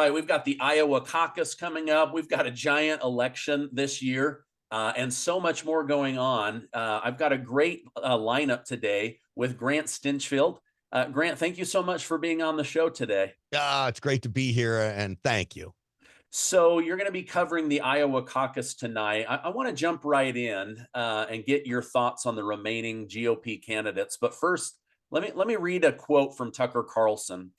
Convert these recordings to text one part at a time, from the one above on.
right, we've got the Iowa caucus coming up. We've got a giant election this year, and so much more going on. I've got a great lineup today with Grant Stinchfield. Grant, thank you so much for being on the show today. It's great to be here, and thank you. So you're going to be covering the Iowa caucus tonight. I want to jump right in and get your thoughts on the remaining GOP candidates. But first, let me read a quote from Tucker Carlson.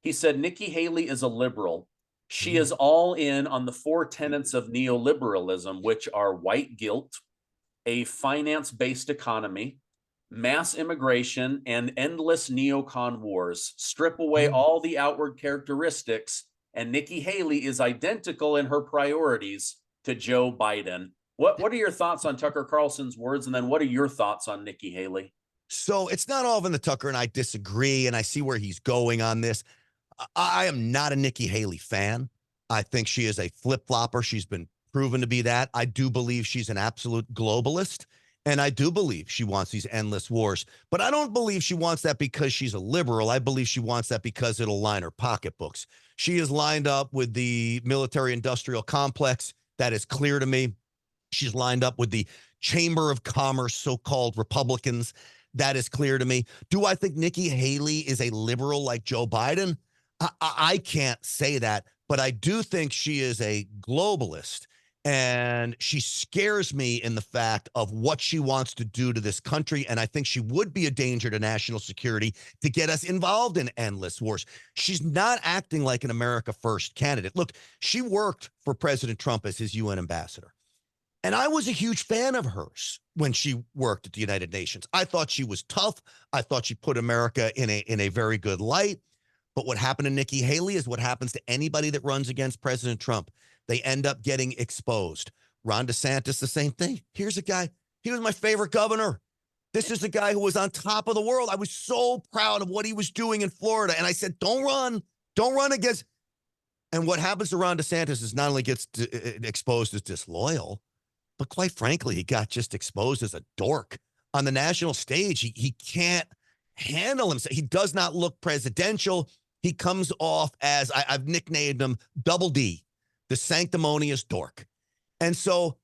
He said, "Nikki Haley is a liberal. She is all in on the four tenets of neoliberalism, which are white guilt, a finance-based economy, mass immigration, and endless neocon wars. Strip away all the outward characteristics, and Nikki Haley is identical in her priorities to Joe Biden." What are your thoughts on Tucker Carlson's words? And then what are your thoughts on Nikki Haley? So it's not often that Tucker and I disagree, and I see where he's going on this. I am not a Nikki Haley fan. I think she is a flip-flopper. She's been proven to be that. I do believe she's an absolute globalist, and I do believe she wants these endless wars. But I don't believe she wants that because she's a liberal. I believe she wants that because it'll line her pocketbooks. She is lined up with the military-industrial complex. That is clear to me. She's lined up with the Chamber of Commerce, so-called Republicans. That is clear to me. Do I think Nikki Haley is a liberal like Joe Biden? I can't say that, but I do think she is a globalist, and she scares me in the fact of what she wants to do to this country, and I think she would be a danger to national security to get us involved in endless wars. She's not acting like an America First candidate. Look, she worked for President Trump as his UN ambassador, and I was a huge fan of hers when she worked at the United Nations. I thought she was tough. I thought she put America in a very good light. But what happened to Nikki Haley is what happens to anybody that runs against President Trump. They end up getting exposed. Ron DeSantis, the same thing. Here's a guy. He was my favorite governor. This is a guy who was on top of the world. I was so proud of what he was doing in Florida. And I said, don't run. Don't run against. And what happens to Ron DeSantis is not only gets exposed as disloyal, but quite frankly, he got just exposed as a dork on the national stage. He can't handle himself. He does not look presidential. He comes off as, I've nicknamed him Double D, the sanctimonious dork. And so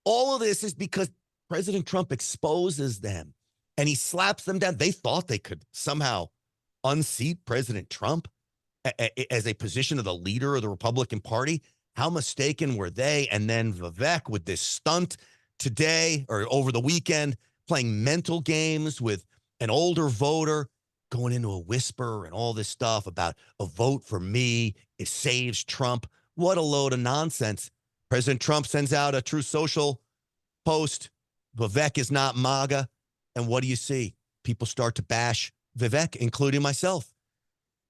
all of this is because President Trump exposes them and he slaps them down. They thought they could somehow unseat President Trump as a position of the leader of the Republican Party. How mistaken were they? And then Vivek with this stunt today or over the weekend, playing mental games with an older voter, going into a whisper and all this stuff about a vote for me, it saves Trump. What a load of nonsense. President Trump sends out a True Social post. Vivek is not MAGA. And what do you see? People start to bash Vivek, including myself.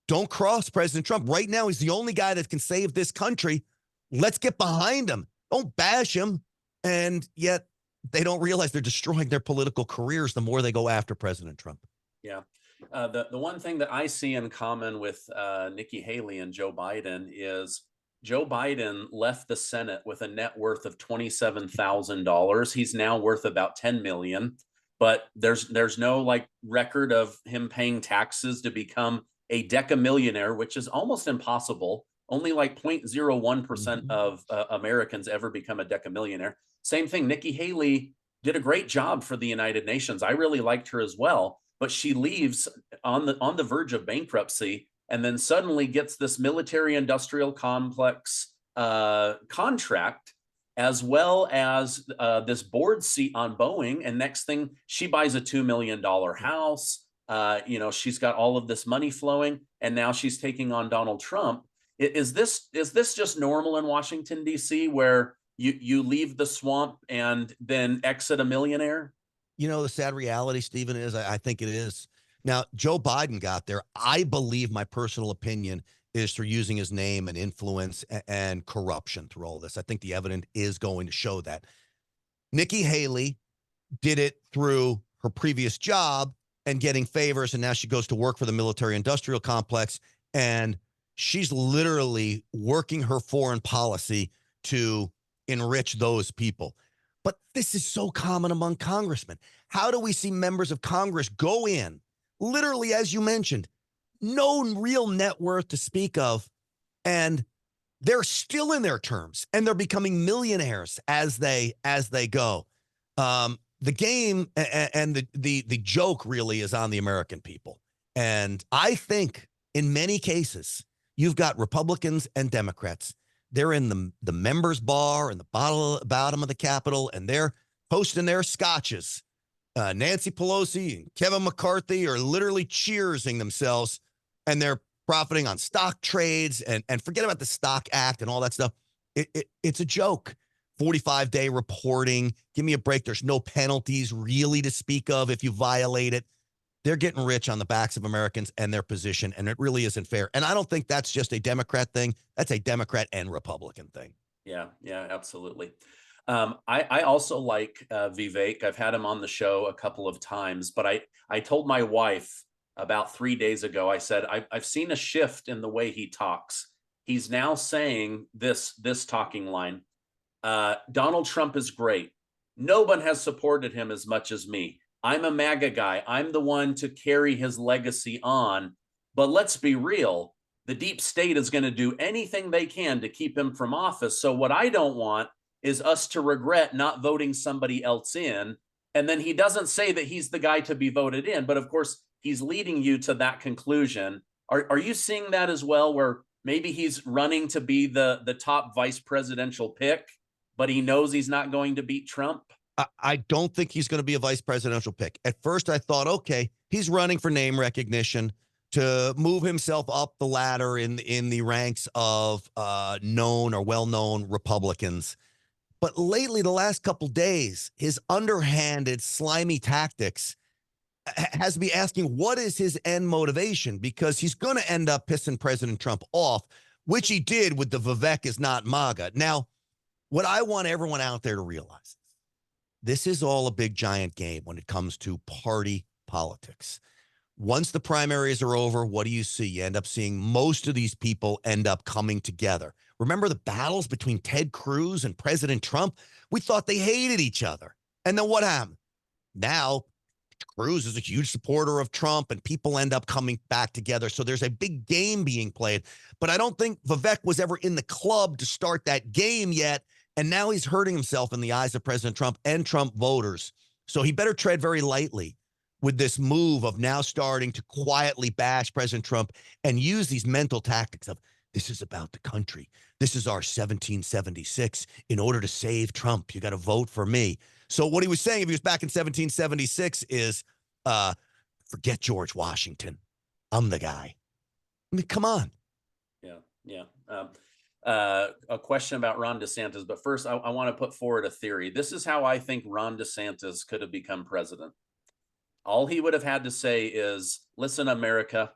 Don't cross President Trump. Right now, he's the only guy that can save this country. Let's get behind him. Don't bash him. And yet they don't realize they're destroying their political careers the more they go after President Trump. Yeah. The one thing that I see in common with Nikki Haley and Joe Biden is Joe Biden left the Senate with a net worth of $27,000. He's now worth about $10 million, but there's no like record of him paying taxes to become a decamillionaire, which is almost impossible. Only like 0.01% of Americans ever become a decamillionaire. Same thing. Nikki Haley did a great job for the United Nations. I really liked her as well. But she leaves on the verge of bankruptcy and then suddenly gets this military industrial complex contract, as well as this board seat on Boeing. And next thing, she buys a $2 million house. She's got all of this money flowing, and now she's taking on Donald Trump. Is this just normal in Washington, D.C., where you leave the swamp and then exit a millionaire? You know, the sad reality, Stephen, is I think it is. Now, Joe Biden got there. I believe my personal opinion is through using his name and influence and corruption through all this. I think the evidence is going to show that. Nikki Haley did it through her previous job and getting favors, and now she goes to work for the military-industrial complex, and she's literally working her foreign policy to enrich those people. But this is so common among congressmen. How do we see members of Congress go in, literally, as you mentioned, no real net worth to speak of, and they're still in their terms and they're becoming millionaires as they go. The game and the joke really is on the American people. And I think in many cases, you've got Republicans and Democrats. They're in the members bar and the bottom of the Capitol, and they're posting their scotches. Nancy Pelosi and Kevin McCarthy are literally cheersing themselves, and they're profiting on stock trades and forget about the Stock Act and all that stuff. It's a joke. 45-day reporting. Give me a break. There's no penalties really to speak of if you violate it. They're getting rich on the backs of Americans and their position, and it really isn't fair. And I don't think that's just a Democrat thing. That's a Democrat and Republican thing. Yeah, absolutely. I also like Vivek. I've had him on the show a couple of times, but I told my wife about 3 days ago, I said, I've seen a shift in the way he talks. He's now saying this talking line, Donald Trump is great. No one has supported him as much as me. I'm a MAGA guy. I'm the one to carry his legacy on. But let's be real. The deep state is going to do anything they can to keep him from office. So what I don't want is us to regret not voting somebody else in. And then he doesn't say that he's the guy to be voted in. But of course, he's leading you to that conclusion. Are you seeing that as well, where maybe he's running to be the top vice presidential pick, but he knows he's not going to beat Trump? I don't think he's going to be a vice presidential pick. At first, I thought, okay, he's running for name recognition to move himself up the ladder in the ranks of known or well-known Republicans. But lately, the last couple days, his underhanded, slimy tactics has me asking, what is his end motivation? Because he's going to end up pissing President Trump off, which he did with the Vivek is not MAGA. Now, what I want everyone out there to realize, this is all a big, giant game when it comes to party politics. Once the primaries are over, what do you see? You end up seeing most of these people end up coming together. Remember the battles between Ted Cruz and President Trump? We thought they hated each other. And then what happened? Now, Cruz is a huge supporter of Trump, and people end up coming back together. So there's a big game being played. But I don't think Vivek was ever in the club to start that game yet. And now he's hurting himself in the eyes of President Trump and Trump voters. So he better tread very lightly with this move of now starting to quietly bash President Trump and use these mental tactics of, this is about the country. This is our 1776. In order to save Trump, you got to vote for me. So what he was saying, if he was back in 1776, is forget George Washington. I'm the guy. I mean, come on. Yeah. A question about Ron DeSantis, but first I want to put forward a theory. This is how I think Ron DeSantis could have become president. All he would have had to say is, listen, America,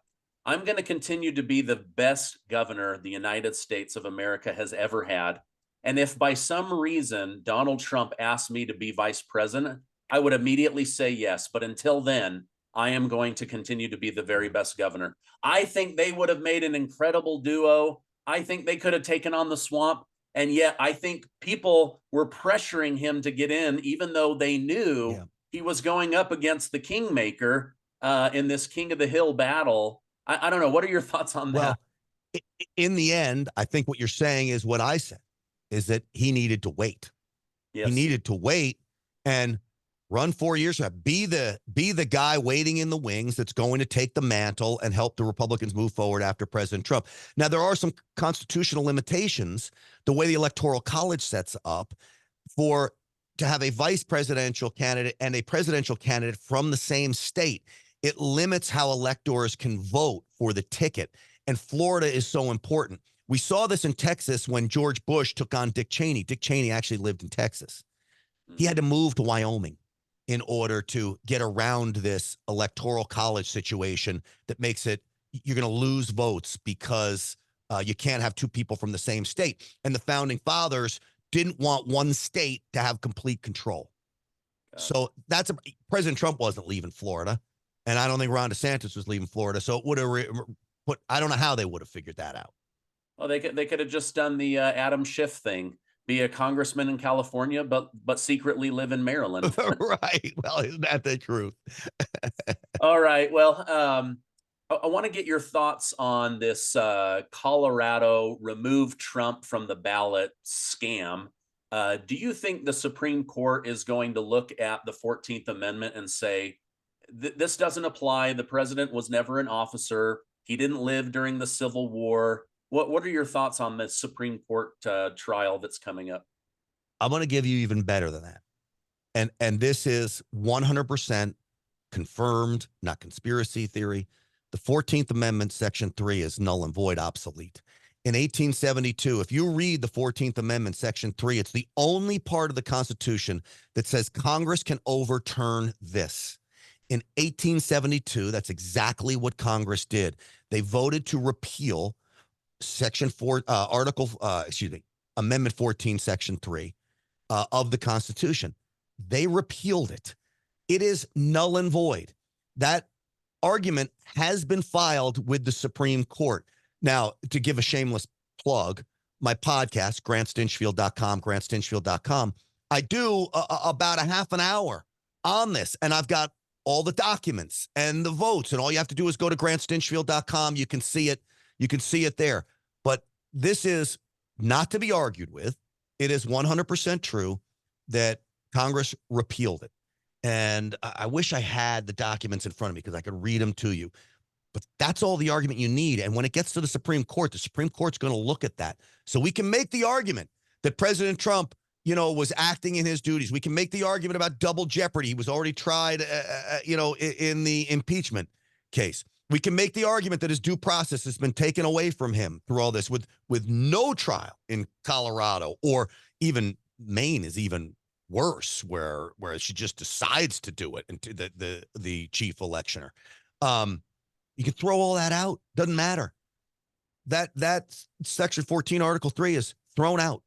I'm going to continue to be the best governor the United States of America has ever had. And if by some reason Donald Trump asked me to be vice president, I would immediately say yes. But until then, I am going to continue to be the very best governor. I think they would have made an incredible duo. I think they could have taken on the swamp. And yet I think people were pressuring him to get in, even though they knew he was going up against the kingmaker in this King of the Hill battle. I don't know. What are your thoughts on that? Well, in the end, I think what you're saying is what I said, is that he needed to wait. Yes. He needed to wait and run 4 years, be the guy waiting in the wings that's going to take the mantle and help the Republicans move forward after President Trump. Now, there are some constitutional limitations, the way the Electoral College sets up to have a vice presidential candidate and a presidential candidate from the same state. It limits how electors can vote for the ticket. And Florida is so important. We saw this in Texas when George Bush took on Dick Cheney. Dick Cheney actually lived in Texas. He had to move to Wyoming in order to get around this Electoral College situation that makes it, you're going to lose votes because you can't have two people from the same state. And the founding fathers didn't want one state to have complete control. So President Trump wasn't leaving Florida. And I don't think Ron DeSantis was leaving Florida. So it would have I don't know how they would have figured that out. Well, they could have just done the Adam Schiff thing, be a congressman in California, but secretly live in Maryland. Right. Well, isn't that the truth? All right. Well, I want to get your thoughts on this Colorado remove Trump from the ballot scam. Do you think the Supreme Court is going to look at the 14th Amendment and say, this doesn't apply? The president was never an officer. He didn't live during the Civil War. What are your thoughts on this Supreme Court trial that's coming up? I'm going to give you even better than that. And this is 100% confirmed, not conspiracy theory. The 14th Amendment, Section 3, is null and void, obsolete. In 1872, if you read the 14th Amendment, Section 3, it's the only part of the Constitution that says Congress can overturn this. In 1872, that's exactly what Congress did. They voted to repeal Section 4, Amendment 14, Section 3 of the Constitution. They repealed it. It is null and void. That argument has been filed with the Supreme Court. Now, to give a shameless plug, my podcast, grantstinchfield.com, I do about a half an hour on this, and I've got all the documents and the votes, and all you have to do is go to grantstinchfield.com. You can see it. You can see it there. But this is not to be argued with. It is 100% true that Congress repealed it. And I wish I had the documents in front of me because I could read them to you. But that's all the argument you need. And when it gets to the Supreme Court Court's going to look at that. So we can make the argument that President Trump, was acting in his duties. We can make the argument about double jeopardy. He was already tried, in the impeachment case. We can make the argument that his due process has been taken away from him through all this with no trial in Colorado, or even Maine is even worse, where she just decides to do it, and the chief electioner. You can throw all that out. Doesn't matter. That Section 14, Article 3 is thrown out.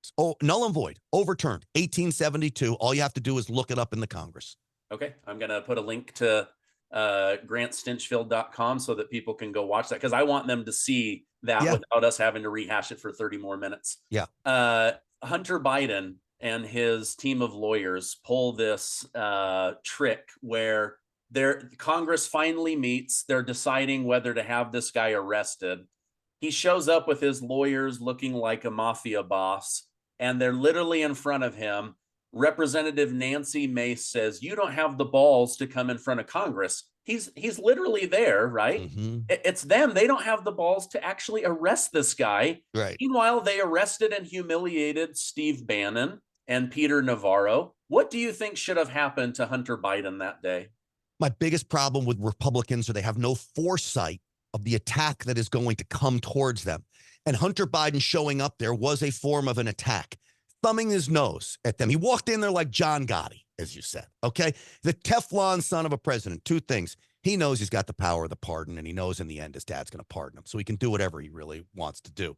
It's null and void. Overturned. 1872. All you have to do is look it up in the Congress. Okay. I'm going to put a link to grantstinchfield.com so that people can go watch that, because I want them to see that without us having to rehash it for 30 more minutes. Yeah. Hunter Biden and his team of lawyers pull this trick where Congress finally meets. They're deciding whether to have this guy arrested. He shows up with his lawyers looking like a mafia boss, and they're literally in front of him. Representative Nancy Mace says, "You don't have the balls to come in front of Congress." He's literally there, right? Mm-hmm. It's them. They don't have the balls to actually arrest this guy. Right. Meanwhile, they arrested and humiliated Steve Bannon and Peter Navarro. What do you think should have happened to Hunter Biden that day? My biggest problem with Republicans is they have no foresight of the attack that is going to come towards them. And Hunter Biden showing up there was a form of an attack, thumbing his nose at them. He walked in there like John Gotti, as you said, okay? The Teflon son of a president. Two things. He knows he's got the power of the pardon, and he knows in the end his dad's going to pardon him, so he can do whatever he really wants to do.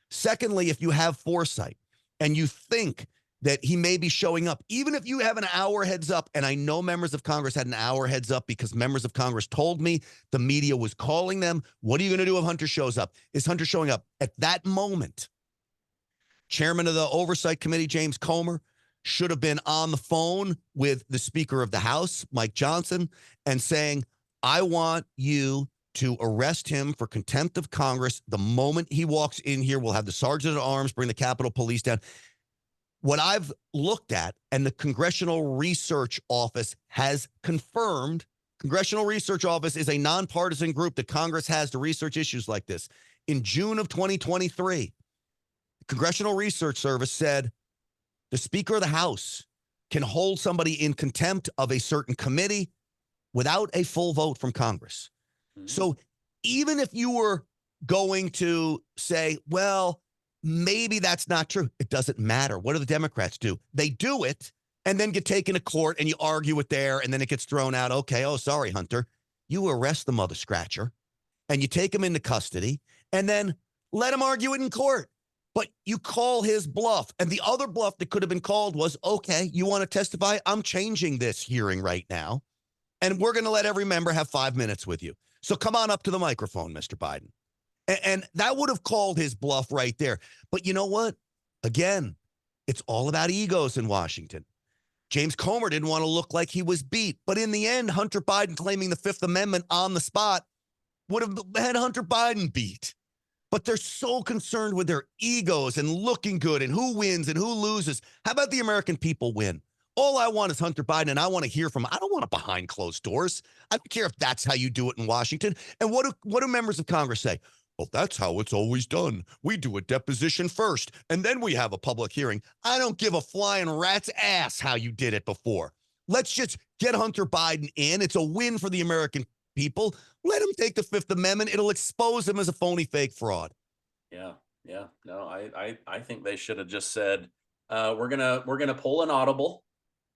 Secondly, if you have foresight and you think that he may be showing up, even if you have an hour heads up, and I know members of Congress had an hour heads up because members of Congress told me the media was calling them. What are you going to do if Hunter shows up? Is Hunter showing up? At that moment, Chairman of the Oversight Committee, James Comer, should have been on the phone with the Speaker of the House, Mike Johnson, and saying, I want you to arrest him for contempt of Congress. The moment he walks in here, we'll have the Sergeant at Arms bring the Capitol Police down. What I've looked at, and the Congressional Research Office has confirmed, Congressional Research Office is a nonpartisan group that Congress has to research issues like this. In June of 2023, the Congressional Research Service said the Speaker of the House can hold somebody in contempt of a certain committee without a full vote from Congress. Mm-hmm. So even if you were going to say, well, maybe that's not true, it doesn't matter. What do the Democrats do? They do it and then get taken to court, and you argue it there, and then it gets thrown out. Okay, oh, sorry, Hunter. You arrest the mother scratcher, and you take him into custody, and then let him argue it in court. But you call his bluff. And the other bluff that could have been called was, okay, you want to testify? I'm changing this hearing right now, and we're going to let every member have 5 minutes with you. So come on up to the microphone, Mr. Biden. And that would have called his bluff right there. But you know what? Again, it's all about egos in Washington. James Comer didn't want to look like he was beat. But in the end, Hunter Biden claiming the Fifth Amendment on the spot would have had Hunter Biden beat. But they're so concerned with their egos and looking good and who wins and who loses. How about the American people win? All I want is Hunter Biden, and I want to hear from him. I don't want it behind closed doors. I don't care if that's how you do it in Washington. And what do members of Congress say? Well, that's how it's always done. We do a deposition first, and then we have a public hearing. I don't give a flying rat's ass how you did it before. Let's just get Hunter Biden in. It's a win for the American people. Let him take the Fifth Amendment. It'll expose him as a phony fake fraud. Yeah. No, I think they should have just said, we're gonna pull an audible,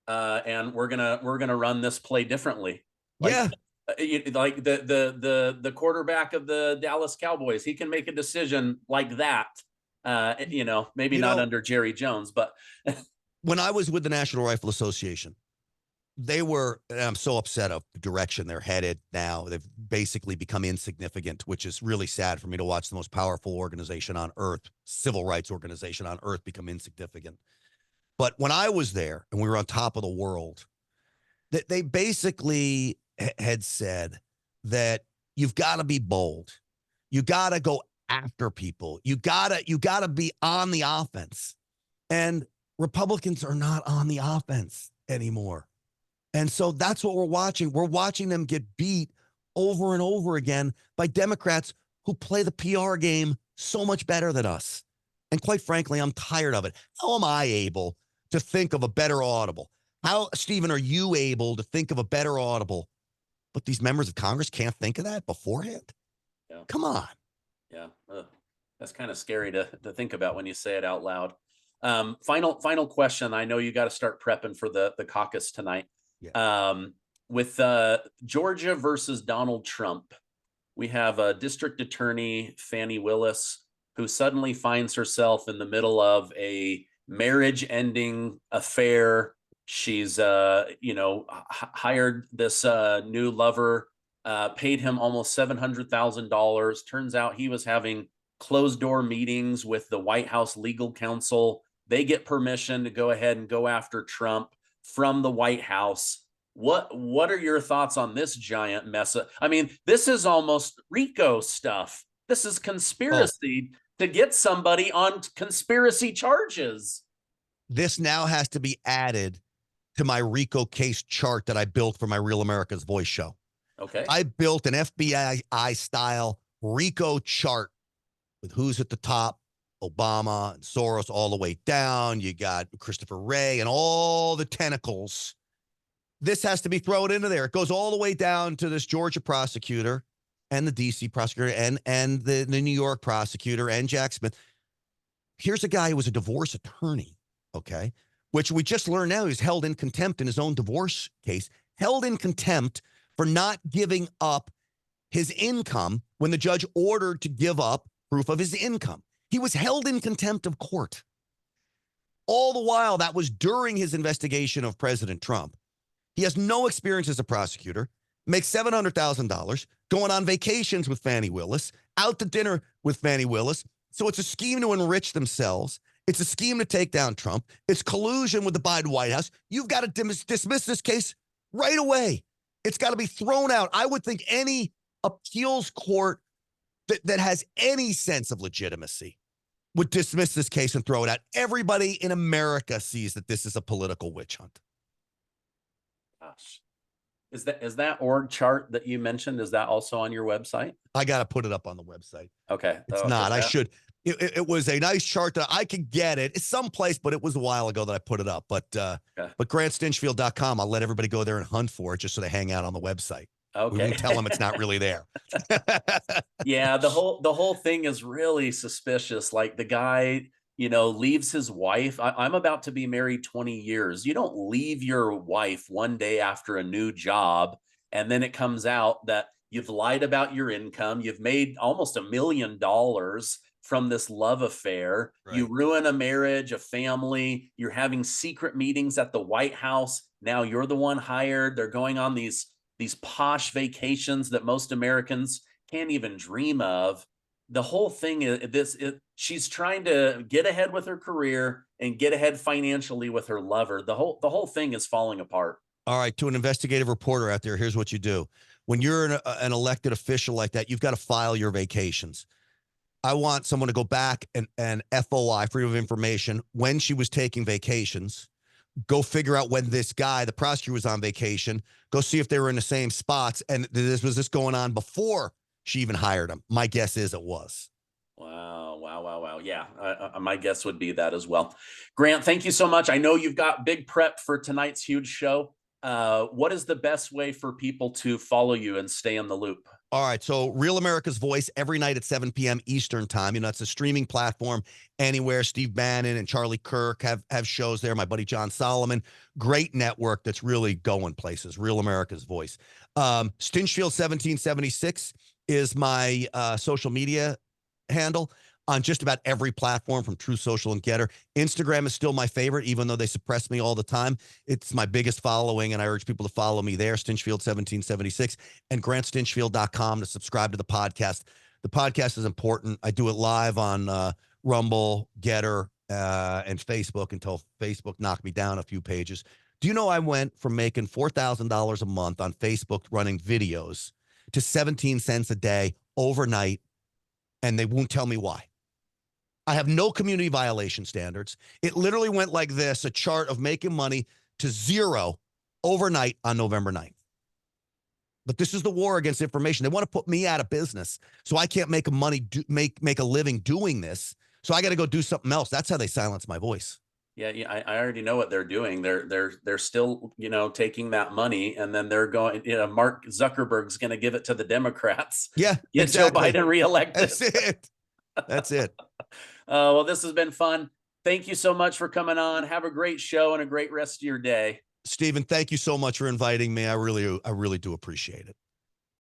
and we're gonna run this play differently. Like, yeah. Like the quarterback of the Dallas Cowboys, he can make a decision like that. Maybe not under Jerry Jones, but when I was with the National Rifle Association, they were, and I'm so upset of the direction they're headed now. They've basically become insignificant, which is really sad for me to watch the most powerful organization on earth, civil rights organization on earth, become insignificant. But when I was there and we were on top of the world, they basically had said that you've got to be bold. You got to go after people. You gotta be on the offense. And Republicans are not on the offense anymore. And so that's what we're watching. We're watching them get beat over and over again by Democrats who play the PR game so much better than us. And quite frankly, I'm tired of it. How am I able to think of a better audible? How, Stephen, are you able to think of a better audible? But these members of Congress can't think of that beforehand? Yeah. Come on. Yeah. That's kind of scary to think about when you say it out loud. Final question. I know you got to start prepping for the caucus tonight. Yeah. With Georgia versus Donald Trump, we have a district attorney, Fani Willis, who suddenly finds herself in the middle of a marriage-ending affair. She's, hired this new lover, paid him almost $700,000. Turns out he was having closed-door meetings with the White House legal counsel. They get permission to go ahead and go after Trump from the White House. What are your thoughts on this giant mess? I mean, this is almost RICO stuff. This is conspiracy to get somebody on conspiracy charges. This now has to be added to my RICO case chart that I built for my Real America's Voice show. Okay. I built an FBI style RICO chart with who's at the top, Obama and Soros all the way down. You got Christopher Wray and all the tentacles. This has to be thrown into there. It goes all the way down to this Georgia prosecutor and the DC prosecutor and the New York prosecutor and Jack Smith. Here's a guy who was a divorce attorney, okay, which we just learned now he's held in contempt in his own divorce case, held in contempt for not giving up his income when the judge ordered to give up proof of his income. He was held in contempt of court. All the while, that was during his investigation of President Trump. He has no experience as a prosecutor, makes $700,000, going on vacations with Fani Willis, out to dinner with Fani Willis. So it's a scheme to enrich themselves. It's a scheme to take down Trump. It's collusion with the Biden White House. You've got to dismiss this case right away. It's got to be thrown out. I would think any appeals court that has any sense of legitimacy would dismiss this case and throw it out. Everybody in America sees that this is a political witch hunt. Gosh. Is that org chart that you mentioned, is that also on your website? I got to put it up on the website. Okay. It's not. I should. It was a nice chart that I could get it. It's someplace, but it was a while ago that I put it up. But GrantStinchfield.com, I'll let everybody go there and hunt for it just so they hang out on the website. Okay. We won't tell them it's not really there. Yeah, the whole thing is really suspicious. Like the guy, leaves his wife. I'm about to be married 20 years. You don't leave your wife one day after a new job, and then it comes out that you've lied about your income. You've made almost $1 million from this love affair. Right. You ruin a marriage, a family. You're having secret meetings at the White House. Now you're the one hired. They're going on these posh vacations that most Americans can't even dream of. The whole thing is she's trying to get ahead with her career and get ahead financially with her lover. The whole thing is falling apart. All right, to an investigative reporter out there, here's what you do. When you're an elected official like that, you've got to file your vacations. I want someone to go back and FOI, Freedom of Information, when she was taking vacations, go figure out when this guy, the prosecutor, was on vacation, go see if they were in the same spots, and was this going on before she even hired him? My guess is it was. Wow, wow, wow, wow. Yeah, my guess would be that as well. Grant, thank you so much. I know you've got big prep for tonight's huge show. What is the best way for people to follow you and stay in the loop? All right, so Real America's Voice every night at 7 p.m. Eastern time. You know, it's a streaming platform anywhere. Steve Bannon and Charlie Kirk have shows there. My buddy John Solomon, great network that's really going places. Real America's Voice. Stinchfield 1776 is my social media handle on just about every platform, from True Social and Getter. Instagram is still my favorite, even though they suppress me all the time. It's my biggest following, and I urge people to follow me there, Stinchfield1776, and GrantStinchfield.com to subscribe to the podcast. The podcast is important. I do it live on Rumble, Getter, and Facebook until Facebook knocked me down a few pages. Do you know I went from making $4,000 a month on Facebook running videos to 17 cents a day overnight, and they won't tell me why? I have no community violation standards. It literally went like this, a chart of making money to zero overnight on November 9th. But this is the war against information. They want to put me out of business, so I can't make make a living doing this. So I got to go do something else. That's how they silence my voice. Yeah, I already know what they're doing. They're still, taking that money, and then they're going, Mark Zuckerberg's going to give it to the Democrats. Yeah, Get exactly. Joe Biden reelected. That's it. That's it. Well, this has been fun. Thank you so much for coming on. Have a great show and a great rest of your day. Stephen, thank you so much for inviting me. I really do appreciate it.